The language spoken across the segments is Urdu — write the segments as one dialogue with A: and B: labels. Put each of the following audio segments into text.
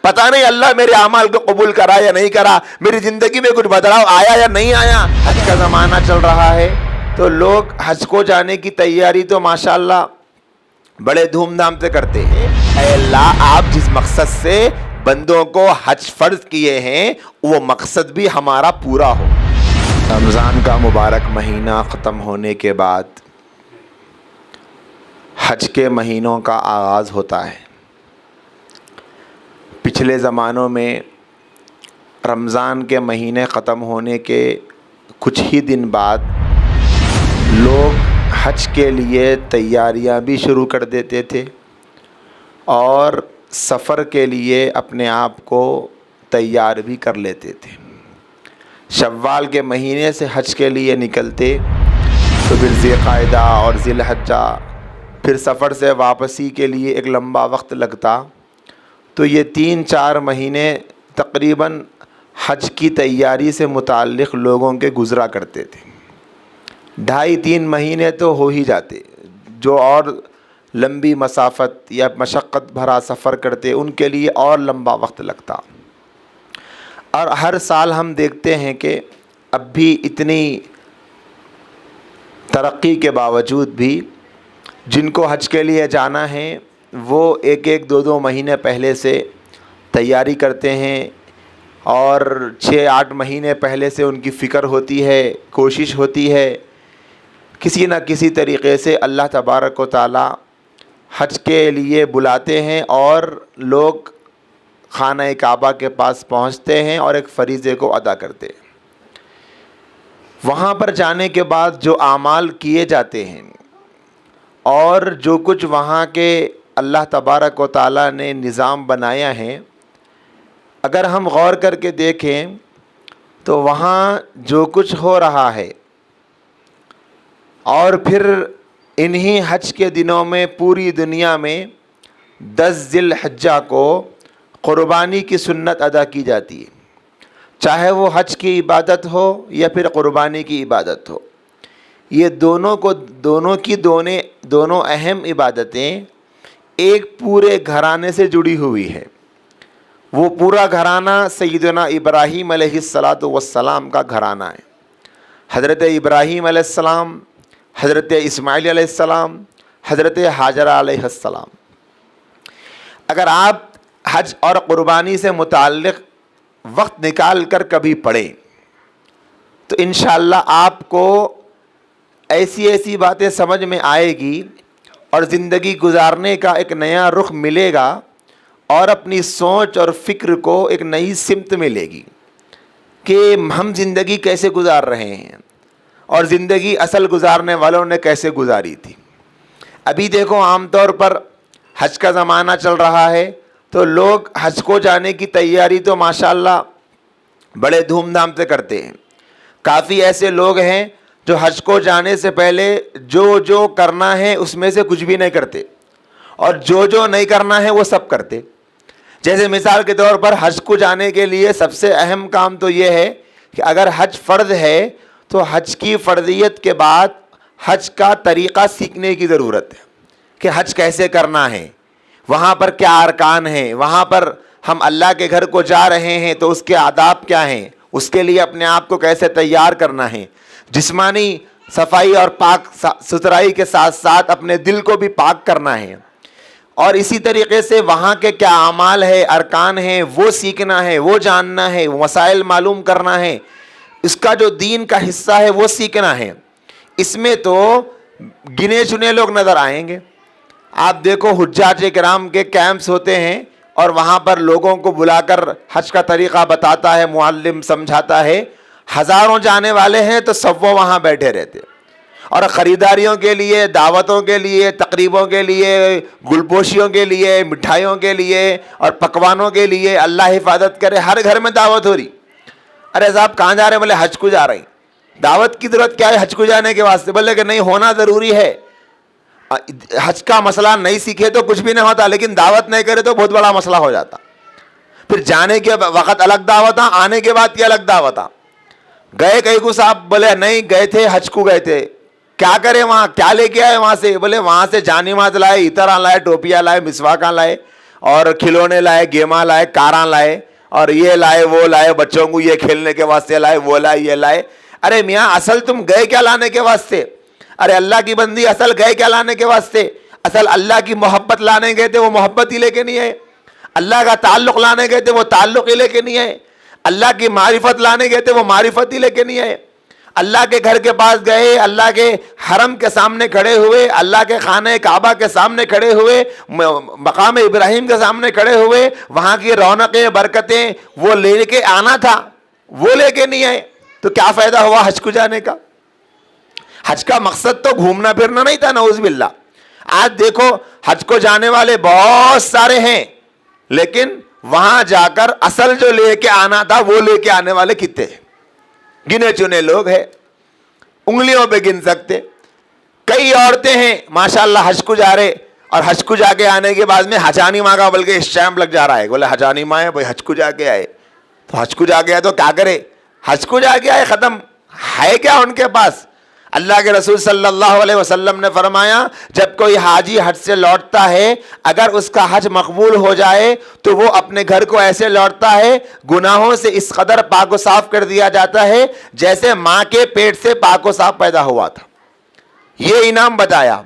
A: پتہ نہیں اللہ میرے اعمال کو قبول کرا یا نہیں کرا، میری زندگی میں کچھ بدلاؤ آیا یا نہیں آیا۔ حج کا زمانہ چل رہا ہے تو لوگ حج کو جانے کی تیاری تو ماشاءاللہ بڑے دھوم دھام سے کرتے ہیں۔ اے اللہ، آپ جس مقصد سے بندوں کو حج فرض کیے ہیں وہ مقصد بھی ہمارا پورا ہو۔ رمضان کا مبارک مہینہ ختم ہونے کے بعد حج کے مہینوں کا آغاز ہوتا ہے۔ پچھلے زمانوں میں رمضان کے مہینے ختم ہونے کے کچھ ہی دن بعد لوگ حج کے لیے تیاریاں بھی شروع کر دیتے تھے اور سفر کے لیے اپنے آپ کو تیار بھی کر لیتے تھے۔ شوال کے مہینے سے حج کے لیے نکلتے تو پھر ذی القعدہ اور ذی الحجہ، پھر سفر سے واپسی کے لیے ایک لمبا وقت لگتا، تو یہ 3-4 مہینے تقریباً حج کی تیاری سے متعلق لوگوں کے گزرا کرتے تھے۔ 2.5-3 مہینے تو ہو ہی جاتے۔ جو اور لمبی مسافت یا مشقت بھرا سفر کرتے ان کے لیے اور لمبا وقت لگتا۔ اور ہر سال ہم دیکھتے ہیں کہ اب بھی اتنی ترقی کے باوجود بھی جن کو حج کے لیے جانا ہے وہ 1-2 مہینے پہلے سے تیاری کرتے ہیں اور 6-8 مہینے پہلے سے ان کی فکر ہوتی ہے، کوشش ہوتی ہے کسی نہ کسی طریقے سے اللہ تبارک و تعالی حج کے لیے بلاتے ہیں اور لوگ خانہ کعبہ کے پاس پہنچتے ہیں اور ایک فریضے کو ادا کرتے ہیں۔ وہاں پر جانے کے بعد جو اعمال کیے جاتے ہیں اور جو کچھ وہاں کے اللہ تبارک و تعالیٰ نے نظام بنایا ہے، اگر ہم غور کر کے دیکھیں تو وہاں جو کچھ ہو رہا ہے اور پھر انہی حج کے دنوں میں پوری دنیا میں 10 ذی الحجہ کو قربانی کی سنت ادا کی جاتی ہے، چاہے وہ حج کی عبادت ہو یا پھر قربانی کی عبادت ہو۔ یہ دونوں اہم عبادتیں ایک پورے گھرانے سے جڑی ہوئی ہے۔ وہ پورا گھرانہ سیدنا ابراہیم علیہ السلام کا گھرانہ ہے۔ حضرت ابراہیم علیہ السلام، حضرت اسماعیل علیہ السلام، حضرت ہاجرہ علیہ السلام۔ اگر آپ حج اور قربانی سے متعلق وقت نکال کر کبھی پڑھیں تو انشاءاللہ آپ کو ایسی باتیں سمجھ میں آئے گی اور زندگی گزارنے کا ایک نیا رخ ملے گا اور اپنی سوچ اور فکر کو ایک نئی سمت ملے گی کہ ہم زندگی کیسے گزار رہے ہیں اور زندگی اصل گزارنے والوں نے کیسے گزاری تھی۔ ابھی دیکھو عام طور پر حج کا زمانہ چل رہا ہے تو لوگ حج کو جانے کی تیاری تو ماشاءاللہ بڑے دھوم دھام سے کرتے ہیں۔ کافی ایسے لوگ ہیں جو حج کو جانے سے پہلے جو کرنا ہے اس میں سے کچھ بھی نہیں کرتے اور جو نہیں کرنا ہے وہ سب کرتے۔ جیسے مثال کے طور پر حج کو جانے کے لیے سب سے اہم کام تو یہ ہے کہ اگر حج فرض ہے تو حج کی فرضیت کے بعد حج کا طریقہ سیکھنے کی ضرورت ہے کہ حج کیسے کرنا ہے، وہاں پر کیا ارکان ہیں، وہاں پر ہم اللہ کے گھر کو جا رہے ہیں تو اس کے آداب کیا ہیں، اس کے لیے اپنے آپ کو کیسے تیار کرنا ہے۔ جسمانی صفائی اور پاک ستھرائی کے ساتھ ساتھ اپنے دل کو بھی پاک کرنا ہے، اور اسی طریقے سے وہاں کے کیا اعمال ہے، ارکان ہیں، وہ سیکھنا ہے، وہ جاننا ہے، مسائل معلوم کرنا ہے، اس کا جو دین کا حصہ ہے وہ سیکھنا ہے۔ اس میں تو گنے چنے لوگ نظر آئیں گے۔ آپ دیکھو حجاج کرام کے کیمپس ہوتے ہیں اور وہاں پر لوگوں کو بلا کر حج کا طریقہ بتاتا ہے، معلم سمجھاتا ہے، ہزاروں جانے والے ہیں تو سب وہ وہاں بیٹھے رہتے، اور خریداریوں کے لیے، دعوتوں کے لیے، تقریبوں کے لیے، گلپوشیوں کے لیے، مٹھائیوں کے لیے اور پکوانوں کے لیے اللہ حفاظت کرے ہر گھر میں دعوت ہو رہی۔ ارے صاحب کہاں جا رہے ہیں؟ بولے حج کو جا رہے ہیں۔ دعوت کی ضرورت کیا ہے حج کو جانے کے واسطے؟ بولے کہ نہیں ہونا ضروری ہے، حج کا مسئلہ نہیں سیکھے تو کچھ بھی نہیں ہوتا، لیکن دعوت نہیں کرے تو بہت بڑا مسئلہ ہو جاتا۔ پھر جانے کے وقت الگ دعوت، آنے کے بعد کی الگ دعوت۔ گئے کہیں کو صاحب بولے نہیں گئے تھے حج کو گئے تھے، کیا کرے وہاں، کیا لے کے آئے وہاں سے؟ بولے وہاں سے جان نماز لائے، عطر لائے، ٹوپیاں لائے، مسواکاں لائے اور کھلونے لائے, گیما لائے, کاراں لائے, اور یہ لائے وہ لائے, بچوں کو یہ کھیلنے کے واسطے لائے, وہ لائے یہ لائے. ارے میاں اصل تم گئے کیا لانے کے واسطے؟ ارے اللہ کی بندی اصل گئے کیا لانے کے واسطے؟ اصل اللہ کی محبت لانے گئے تھے, وہ محبت ہی لے کے نہیں آئے. اللہ کا تعلق لانے گئے تھے, وہ تعلق ہی لے کے نہیں آئے. اللہ کی معرفت لانے گئے تھے, وہ معرفت ہی لے کے نہیں آئے. اللہ کے گھر کے پاس گئے, اللہ کے حرم کے سامنے کھڑے ہوئے, اللہ کے خانہ کعبہ کے سامنے کھڑے ہوئے, مقام ابراہیم کے سامنے کھڑے ہوئے, وہاں کی رونقیں برکتیں وہ لے کے آنا تھا, وہ لے کے نہیں آئے. تو کیا فائدہ ہوا حج کو جانے کا؟ حج کا مقصد تو گھومنا پھرنا نہیں تھا, نعوذ باللہ. آج دیکھو حج کو جانے والے بہت سارے ہیں, لیکن وہاں جا کر اصل جو لے کے آنا تھا وہ لے کے آنے والے کتنے ہیں؟ گنے چنے لوگ ہیں, انگلیوں پہ گن سکتے. کئی عورتیں ہیں ماشاءاللہ حج کو جا رہے, اور حج کو جا کے آنے کے بعد میں حجانی ماں کا بلکہ اسٹیمپ لگ جا رہا ہے, بولے حجانی ماں ہے بھائی, حج کو جا کے آئے. تو حج کو جا کے آئے تو کیا کرے؟ حج کو جا کے آئے, ختم. ہے کیا ان کے پاس؟ اللہ کے رسول صلی اللہ علیہ وسلم نے فرمایا جب کوئی حاجی حج سے لوٹتا ہے, اگر اس کا حج مقبول ہو جائے تو وہ اپنے گھر کو ایسے لوٹتا ہے, گناہوں سے اس قدر پاک و صاف کر دیا جاتا ہے جیسے ماں کے پیٹ سے پاک و صاف پیدا ہوا تھا. یہ انعام بتایا.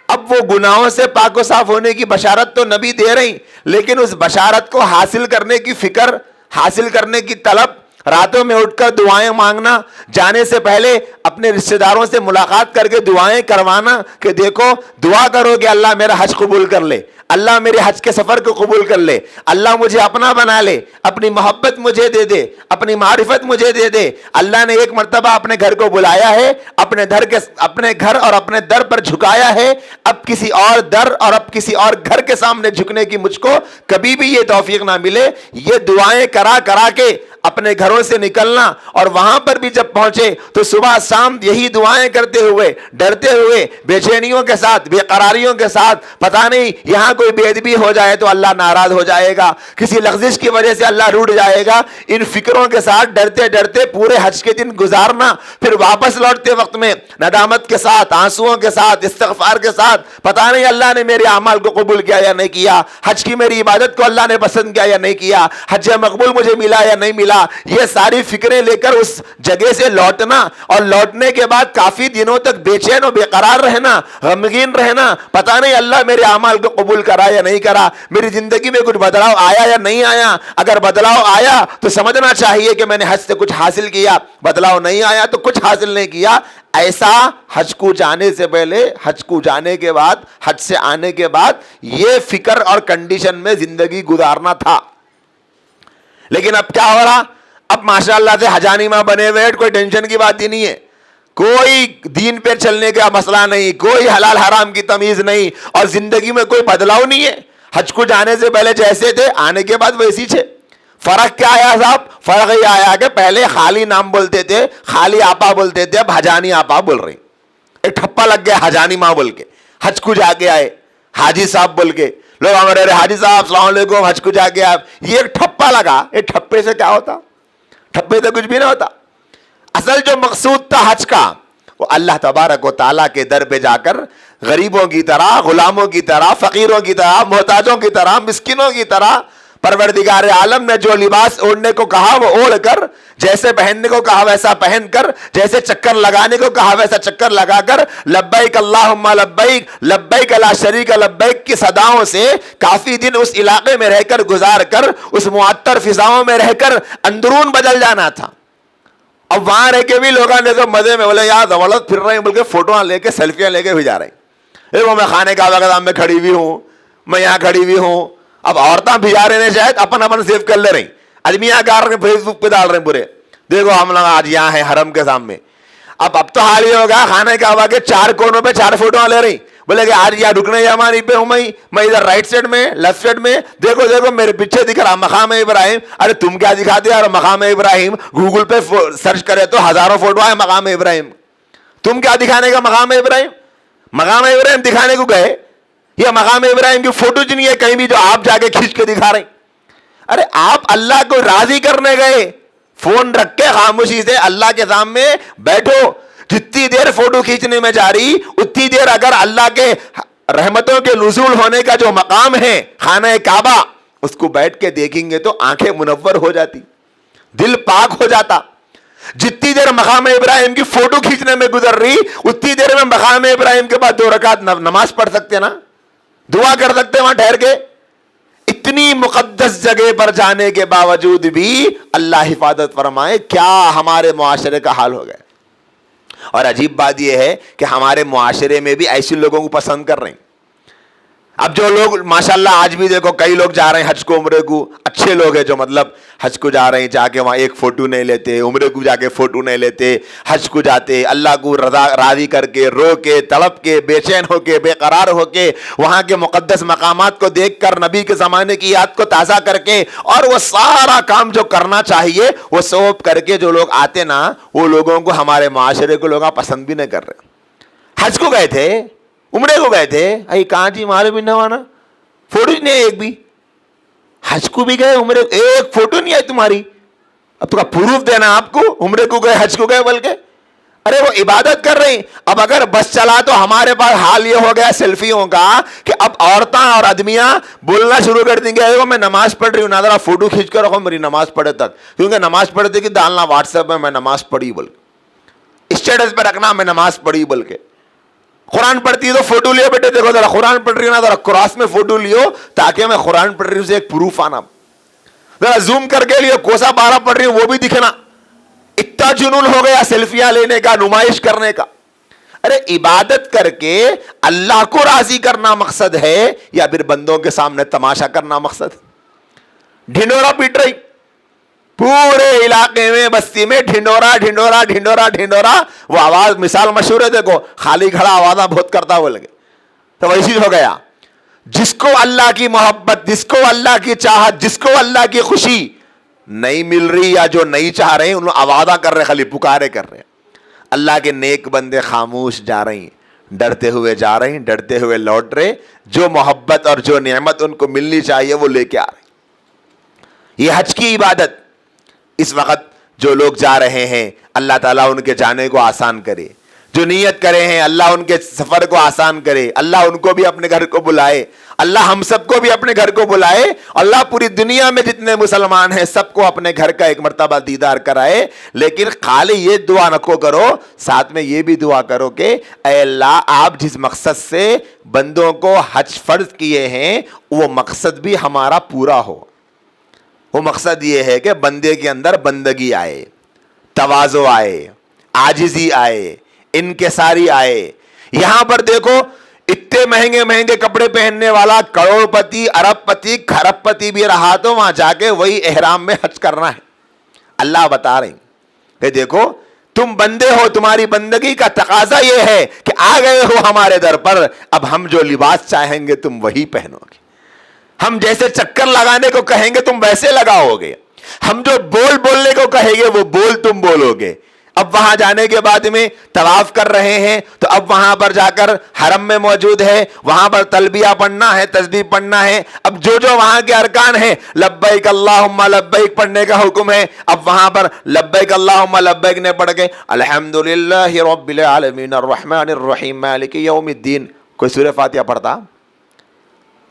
A: اب وہ گناہوں سے پاک و صاف ہونے کی بشارت تو نبی دے رہی, لیکن اس بشارت کو حاصل کرنے کی فکر, حاصل کرنے کی طلب, راتوں میں اٹھ کر دعائیں مانگنا, جانے سے پہلے اپنے رشتہ داروں سے ملاقات کر کے دعائیں کروانا کہ دیکھو دعا کرو کہ اللہ میرا حج قبول کر لے, اللہ میرے حج کے سفر کو قبول کر لے, اللہ مجھے اپنا بنا لے, اپنی محبت مجھے دے دے, اپنی معرفت مجھے دے دے. اللہ نے ایک مرتبہ اپنے گھر کو بلایا ہے, اپنے گھر اور اپنے در پر جھکایا ہے. اب کسی اور در اور اب کسی اور گھر کے سامنے جھکنے کی مجھ کو کبھی بھی یہ توفیق نہ ملے. یہ دعائیں کرا کرا کے اپنے گھروں سے نکلنا, اور وہاں پر بھی جب پہنچے تو صبح شام یہی دعائیں کرتے ہوئے, ڈرتے ہوئے, بے چینیوں کے ساتھ, بے قراریوں کے ساتھ, پتہ نہیں یہاں کوئی بے ادبی ہو جائے تو اللہ ناراض ہو جائے گا, کسی لغزش کی وجہ سے اللہ روٹھ جائے گا. ان فکروں کے ساتھ ڈرتے ڈرتے پورے حج کے دن گزارنا, پھر واپس لوٹتے وقت میں ندامت کے ساتھ, آنسوؤں کے ساتھ, استغفار کے ساتھ, پتہ نہیں اللہ نے میرے اعمال کو قبول کیا یا نہیں کیا, حج کی میری عبادت کو اللہ نے پسند کیا یا نہیں کیا, حج مقبول مجھے ملا یا نہیں ملا. یہ ساری فکریں لے کر اس جگہ سے لوٹنا, اور لوٹنے کے بعد کافی دنوں تک بے چین و بے قرار رہنا, غمگین رہنا, پتہ نہیں اللہ میرے اعمال کو قبول کرا یا نہیں کرا, میری زندگی میں کچھ بدلاؤ آیا یا نہیں آیا. اگر بدلاؤ آیا تو سمجھنا چاہیے کہ میں نے حج سے کچھ حاصل کیا, بدلاؤ نہیں آیا تو کچھ حاصل نہیں کیا. ایسا حج کو جانے سے پہلے, حج کو جانے کے بعد, حج سے آنے کے بعد یہ فکر اور کنڈیشن میں زندگی گزارنا تھا. لیکن اب کیا ہو رہا؟ اب ماشاءاللہ سے حجانی ماں بنے ہوئے, کوئی ٹینشن کی بات ہی نہیں ہے, کوئی دین پہ چلنے کا مسئلہ نہیں, کوئی حلال حرام کی تمیز نہیں, اور زندگی میں کوئی بدلاؤ نہیں ہے. حج کو جانے سے پہلے جیسے تھے, آنے کے بعد ویسی تھے. فرق کیا آیا صاحب؟ فرق یہ آیا کہ پہلے خالی نام بولتے تھے, خالی آپا بولتے تھے, اب حجانی آپا بول رہے. ایک ٹھپا لگ گیا حجانی ماں بول کے, حج کو جا کے آئے حاجی صاحب بول کے. لوگ ہمارے حاجی صاحب السلام علیکم, حج کو جا کے آئے. یہ ایک ٹھپا لگا. ایک ٹھپے سے کیا ہوتا؟ ٹھپے سے کچھ بھی نہ ہوتا. اصل جو مقصود تھا حج کا, وہ اللہ تبارک و تعالیٰ کے در پہ جا کر غریبوں کی طرح, غلاموں کی طرح, فقیروں کی طرح, محتاجوں کی طرح, مسکینوں کی طرح پروردگار عالم نے جو لباس اوڑھنے کو کہا وہ اوڑھ کر, جیسے پہننے کو کہا ویسا پہن کر, جیسے چکر لگانے کو کہا ویسا چکر لگا کر, لبیک اللہم لبیک لبیک لا شریک لبیک کی صداؤں سے کافی دن اس علاقے میں رہ کر گزار کر, اس معطر فضاؤں میں رہ کر اندرون بدل جانا تھا. اب وہاں رہ کے بھی لوگوں نے تو مزے میں بولے یار زبردست پھر رہے ہیں, بلکہ فوٹواں لے کے سیلفیاں لے کے بھی جا رہے ہیں. وہ میں خانے کعبہ کے سامنے کھڑی ہوئی ہوں, میں یہاں کھڑی ہوئی ہوں. اب عورتیں بھجا رہے ہیں, شاید اپن سیو کر لے رہی, آدمیاں گار رہے فیس بک پہ ڈال رہے ہیں پورے, دیکھو ہم لوگ آج یہاں ہیں حرم کے سامنے. اب تو حال یہ ہوگا خانے کعبہ کے 4 کونوں پہ 4 فوٹواں لے رہی, بولے کہ آج یہاں رکنے یا ہماری پہ ہوں, میں ادھر رائٹ سائڈ میں, لیفٹ سائڈ میں, دیکھو دیکھو میرے پیچھے دکھ رہا مقام ابراہیم. ارے تم کیا دکھاتے یار مقام ابراہیم؟ گوگل پہ سرچ کرے تو ہزاروں فوٹو ہے مقام ابراہیم. تم کیا دکھانے کا مقام ابراہیم؟ مقام ابراہیم دکھانے کو گئے, یہ مقام ابراہیم کی فوٹو جو نہیں ہے کہیں بھی جو آپ جا کے کھینچ کے دکھا رہے ہیں. ارے آپ اللہ کو راضی کرنے گئے, فون رکھ کے خاموشی سے اللہ کے سامنے بیٹھو. جتنی دیر فوٹو کھینچنے میں جا رہی اتنی دیر اگر اللہ کے رحمتوں کے نزول ہونے کا جو مقام ہے خانہ کعبہ، اس کو بیٹھ کے دیکھیں گے تو آنکھیں منور ہو جاتی، دل پاک ہو جاتا. جتنی دیر مقام ابراہیم کی فوٹو کھینچنے میں گزر رہی، اتنی دیر میں مقام ابراہیم کے بعد 2 رکعت نماز پڑھ سکتے نا، دعا کر سکتے وہاں ٹھہر کے. اتنی مقدس جگہ پر جانے کے باوجود بھی اللہ حفاظت فرمائے کیا ہمارے معاشرے کا حال ہو گیا. اور عجیب بات یہ ہے کہ ہمارے معاشرے میں بھی ایسے لوگوں کو پسند کر رہے ہیں. اب جو لوگ ماشاءاللہ آج بھی دیکھو کئی لوگ جا رہے ہیں حج کو عمرے کو، اچھے لوگ ہیں جو مطلب حج کو جا رہے ہیں، جا کے وہاں ایک فوٹو نہیں لیتے، عمرے کو جا کے فوٹو نہیں لیتے، حج کو جاتے اللہ کو راضی کر کے، رو کے، تڑپ کے، بے چین ہو کے، بے قرار ہو کے، وہاں کے مقدس مقامات کو دیکھ کر نبی کے زمانے کی یاد کو تازہ کر کے، اور وہ سارا کام جو کرنا چاہیے وہ سوپ کر کے جو لوگ آتے نا، وہ لوگوں کو ہمارے معاشرے کو لوگ پسند بھی نہیں کر رہے. حج کو گئے تھے، عمرے کو گئے تھے، ائی کہاں جی مارے بھی نہ آنا، فوٹو نہیں ہے ایک بھی. حج کو بھی گئے، عمرے ایک فوٹو نہیں آئی تمہاری. اب تو پروف دینا آپ کو، عمرے کو گئے حج کو گئے بلکہ. ارے وہ عبادت کر رہی. اب اگر بس چلا تو ہمارے پاس حال یہ ہو گیا سیلفیوں کا کہ اب عورتیں اور آدمیاں بولنا شروع کر دیں گے میں نماز پڑھ رہی ہوں، نہ ذرا فوٹو کھینچ کر رکھو میری نماز پڑھے تک، کیونکہ نماز پڑھتے کہ ڈالنا واٹس ایپ میں نماز پڑھی بول کے، اسٹیٹس پہ رکھنا میں نماز پڑھی بول کے. قرآن پڑھتی ہے تو فوٹو لیو بیٹے، دیکھو ذرا قرآن پڑھ رہی ہو نا، ذرا کراس میں فوٹو لیو تاکہ میں قرآن پڑھ رہی ہوں سے ایک پروف آنا. ذرا زوم کر کے لیو، کوسا 12 پڑھ رہی ہوں وہ بھی دکھنا. اتنا جنون ہو گیا سیلفیاں لینے کا، نمائش کرنے کا. ارے عبادت کر کے اللہ کو راضی کرنا مقصد ہے یا پھر بندوں کے سامنے تماشا کرنا مقصد؟ ڈھنڈورا پیٹ رہی پورے علاقے میں، بستی میں، ڈھنڈورا ڈھنڈورا ڈھنڈورا ڈھنڈورا. وہ آواز مثال مشہور ہے، دیکھو خالی کھڑا آوازہ بہت کرتا وہ لگے. تو ویسی ہو گیا. جس کو اللہ کی محبت، جس کو اللہ کی چاہت، جس کو اللہ کی خوشی نہیں مل رہی یا جو نہیں چاہ رہے ہیں، انہوں آوازہ کر رہے، خالی پکارے کر رہے. اللہ کے نیک بندے خاموش جا رہے ہیں، ڈرتے ہوئے جا رہے ہیں، ڈرتے ہوئے لوٹ رہے. جو محبت اور جو نعمت ان کو ملنی چاہیے وہ لے کے آ رہے. یہ حج کی عبادت اس وقت جو لوگ جا رہے ہیں، اللہ تعالیٰ ان کے جانے کو آسان کرے. جو نیت کرے ہیں اللہ ان کے سفر کو آسان کرے. اللہ ان کو بھی اپنے گھر کو بلائے، اللہ ہم سب کو بھی اپنے گھر کو بلائے. اللہ پوری دنیا میں جتنے مسلمان ہیں سب کو اپنے گھر کا ایک مرتبہ دیدار کرائے. لیکن خالی یہ دعا نہ کرو، ساتھ میں یہ بھی دعا کرو کہ اے اللہ آپ جس مقصد سے بندوں کو حج فرض کیے ہیں وہ مقصد بھی ہمارا پورا ہو. وہ مقصد یہ ہے کہ بندے کے اندر بندگی آئے، تواضع آئے، عاجزی آئے، انکساری آئے. یہاں پر دیکھو اتنے مہنگے مہنگے کپڑے پہننے والا کروڑ پتی، ارب پتی، کھرب پتی بھی رہا تو وہاں جا کے وہی احرام میں حج کرنا ہے. اللہ بتا رہے ہیں کہ دیکھو تم بندے ہو، تمہاری بندگی کا تقاضا یہ ہے کہ آ گئے ہو ہمارے در پر، اب ہم جو لباس چاہیں گے تم وہی پہنو گے. ہم جیسے چکر لگانے کو کہیں گے تم ویسے لگاؤ گے. ہم جو بول بولنے کو کہیں گے وہ بول تم بولو گے. اب وہاں جانے کے بعد میں طواف کر رہے ہیں تو اب وہاں پر جا کر حرم میں موجود ہے، وہاں پر تلبیہ پڑھنا ہے، تسبیح پڑھنا ہے. اب جو وہاں کے ارکان ہیں، لبیک اللہم لبیک پڑھنے کا حکم ہے. اب وہاں پر لبیک اللہم لبیک نے پڑھ کے الحمدللہ رب العالمین الرحمن الرحیم مالک یوم الدین، کوئی سورہ فاتحہ پڑھتا؟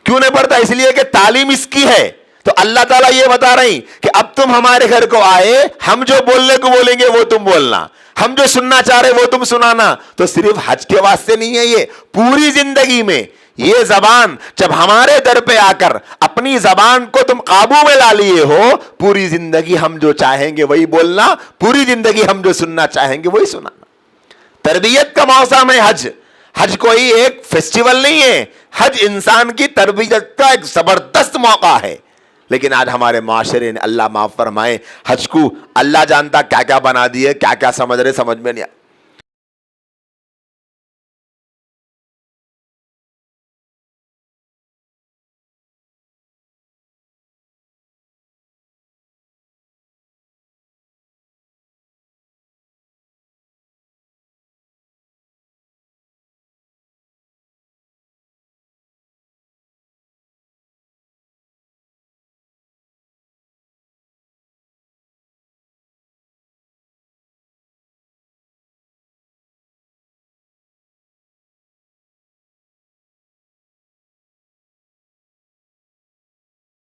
A: کیوں نہیں پڑھتا؟ اس لیے کہ تعلیم اس کی ہے. تو اللہ تعالیٰ یہ بتا رہی کہ اب تم ہمارے گھر کو آئے، ہم جو بولنے کو بولیں گے وہ تم بولنا، ہم جو سننا چاہ رہے وہ تم سنانا. تو صرف حج کے واسطے نہیں ہے، یہ پوری زندگی میں یہ زبان جب ہمارے در پہ آ کر اپنی زبان کو تم قابو میں لا لیے ہو، پوری زندگی ہم جو چاہیں گے وہی بولنا، پوری زندگی ہم جو سننا چاہیں گے وہی سنانا. تربیت کا موسم ہے حج. حج کوئی ایک فیسٹیول نہیں ہے، حج انسان کی تربیت کا ایک زبردست موقع ہے. لیکن آج ہمارے معاشرے نے اللہ معاف فرمائے حج کو اللہ جانتا کیا کیا بنا دیے، کیا کیا سمجھ رہے، سمجھ میں نہیں آ